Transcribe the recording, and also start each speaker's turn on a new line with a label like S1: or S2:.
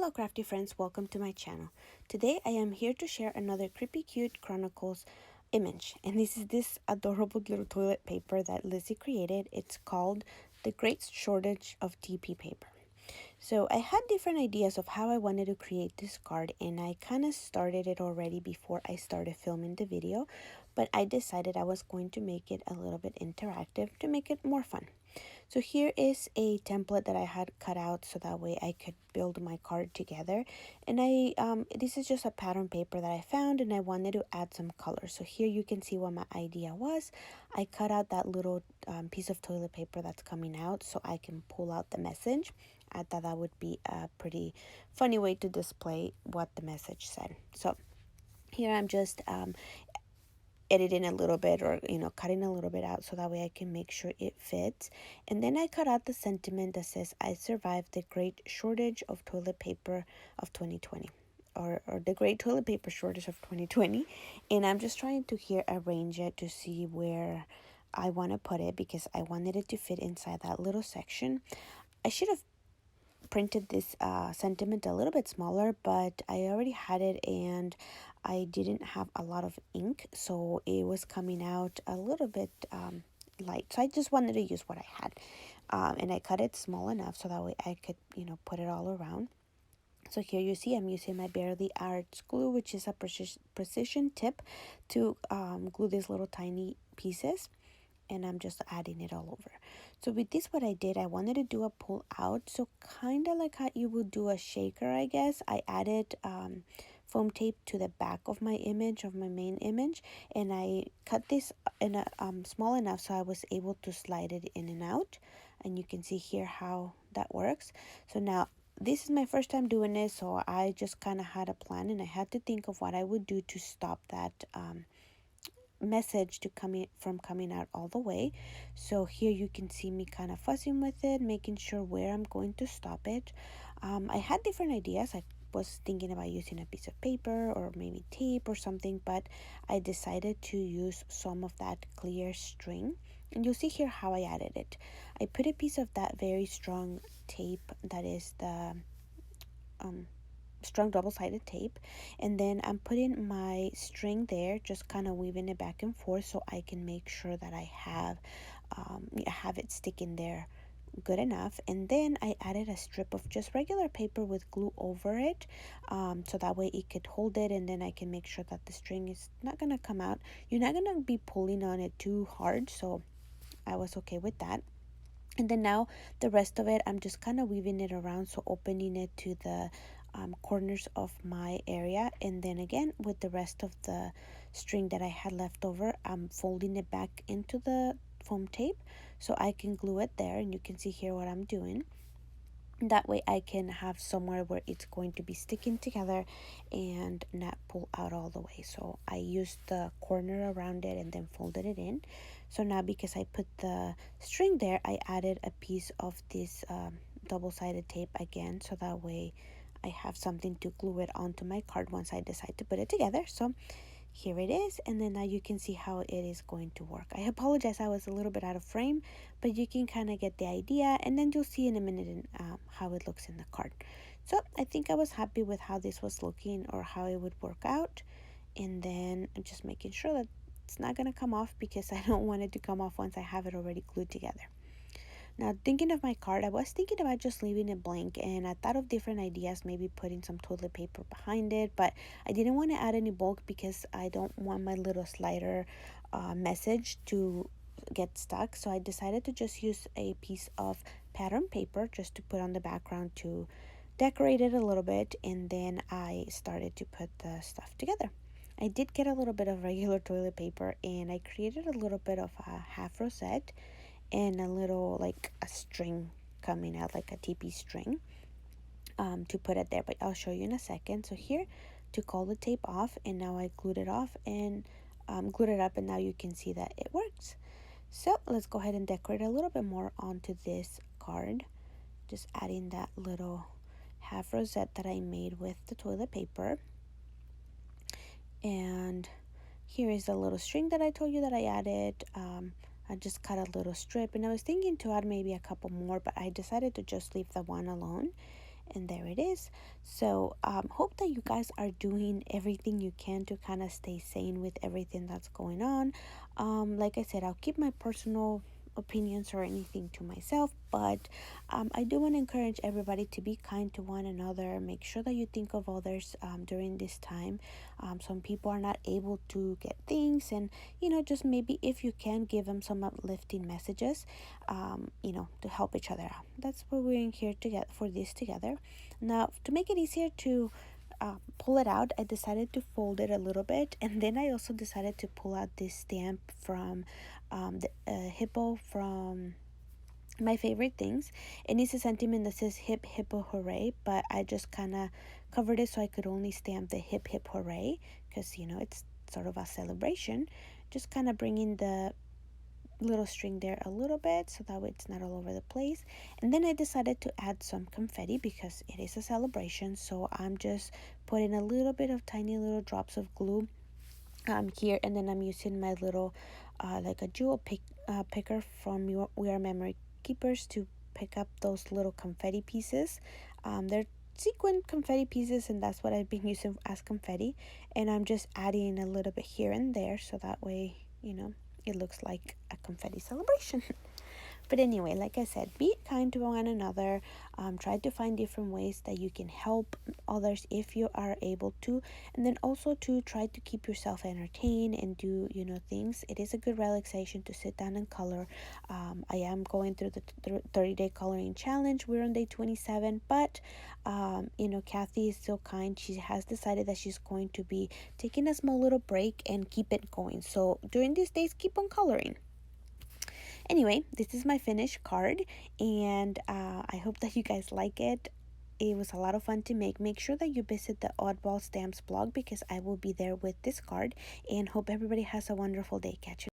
S1: Hello crafty friends, welcome to my channel. Today I am here to share another creepy cute chronicles image, and this is this adorable little toilet paper that Lizzie created. It's called The Great Shortage of TP Paper. So I had different ideas of how I wanted to create this card, and I kind of started it already before I started filming the video, but I decided I was going to make it a little bit interactive to make it more fun. So here is a template that I had cut out so that way I could build my card together. And this is just a pattern paper that I found, and I wanted to add some color. So here you can see what my idea was. I cut out that little piece of toilet paper that's coming out so I can pull out the message. I thought that would be a pretty funny way to display what the message said. So here I'm just editing a little bit, or cutting a little bit out so that way I can make sure it fits. And then I cut out the sentiment that says, I survived the great shortage of toilet paper of 2020, or the great toilet paper shortage of 2020. And I'm just trying to here arrange it to see where I want to put it, because I wanted it to fit inside that little section. I should have printed this sentiment a little bit smaller, but I already had it and I didn't have a lot of ink, so it was coming out a little bit light. So I just wanted to use what I had, and I cut it small enough so that way I could put it all around. So here you see I'm using my Barely Arts glue, which is a precision tip to glue these little tiny pieces, and I'm just adding it all over. So with this, what I did, I wanted to do a pull out, so kind of like how you would do a shaker, I guess. I added foam tape to the back of my image, of my main image, and I cut this in a small enough so I was able to slide it in and out, and you can see here how that works. So now this is my first time doing this, so I just kind of had a plan, and I had to think of what I would do to stop that message to coming out all the way. So here you can see me kind of fussing with it, making sure where I'm going to stop it. I had different ideas. I was thinking about using a piece of paper or maybe tape or something, but I decided to use some of that clear string, and you'll see here how I added it. I put a piece of that very strong tape, that is the strong double-sided tape, and then I'm putting my string there, just kind of weaving it back and forth so I can make sure that I have it sticking there good enough. And then I added a strip of just regular paper with glue over it, so that way it could hold it, and then I can make sure that the string is not gonna come out. You're not gonna be pulling on it too hard, so I was okay with that. And then now the rest of it, I'm just kind of weaving it around, so opening it to the corners of my area. And then again, with the rest of the string that I had left over, I'm folding it back into the foam tape so I can glue it there. And you can see here what I'm doing. That way I can have somewhere where it's going to be sticking together and not pull out all the way. So I used the corner around it and then folded it in. So now, because I put the string there, I added a piece of this double-sided tape again, so that way I have something to glue it onto my card once I decide to put it together. So here it is, and then now you can see how it is going to work. I apologize, I was a little bit out of frame, but you can kind of get the idea, and then you'll see in a minute how it looks in the card. So I think I was happy with how this was looking, or how it would work out. And then I'm just making sure that it's not going to come off, because I don't want it to come off once I have it already glued together. Now, thinking of my card, I was thinking about just leaving it blank, and I thought of different ideas, maybe putting some toilet paper behind it, but I didn't want to add any bulk because I don't want my little slider message to get stuck. So I decided to just use a piece of pattern paper just to put on the background to decorate it a little bit, and then I started to put the stuff together. I did get a little bit of regular toilet paper, and I created a little bit of a half rosette and a little, like a string coming out, like a TP string, to put it there, but I'll show you in a second. So here, to call the tape off, and now I glued it off and glued it up, and now you can see that it works. So let's go ahead and decorate a little bit more onto this card, just adding that little half rosette that I made with the toilet paper. And here is the little string that I told you that I added. I just cut a little strip, and I was thinking to add maybe a couple more, but I decided to just leave the one alone. and there it is. So hope that you guys are doing everything you can to kind of stay sane with everything that's going on. Like I said, I'll keep my personal opinions or anything to myself, but I do want to encourage everybody to be kind to one another. Make sure that you think of others during this time. Some people are not able to get things, and just maybe if you can, give them some uplifting messages, to help each other out. That's what we're in here to get for this together. Now, to make it easier to pull it out, I decided to fold it a little bit, and then I also decided to pull out this stamp from the hippo from my favorite things. It needs a sentiment that says hip hippo hooray, but I just kind of covered it so I could only stamp the hip hip hooray, because it's sort of a celebration. Just kind of bringing the little string there a little bit so that way it's not all over the place. And then I decided to add some confetti because it is a celebration, so I'm just putting a little bit of tiny little drops of glue here, and then I'm using my little like a jewel picker from We Are Memory Keepers to pick up those little confetti pieces. They're sequin confetti pieces, and that's what I've been using as confetti, and I'm just adding a little bit here and there so that way it looks like a confetti celebration. But anyway, like I said, be kind to one another. Try to find different ways that you can help others if you are able to. And then also to try to keep yourself entertained and do, things. It is a good relaxation to sit down and color. I am going through the 30-day coloring challenge. We're on day 27. But, Kathy is so kind. She has decided that she's going to be taking a small little break and keep it going. So during these days, keep on coloring. Anyway, this is my finished card, and I hope that you guys like it. It was a lot of fun to make. Make sure that you visit the Oddball Stamps blog because I will be there with this card, and hope everybody has a wonderful day. Catch you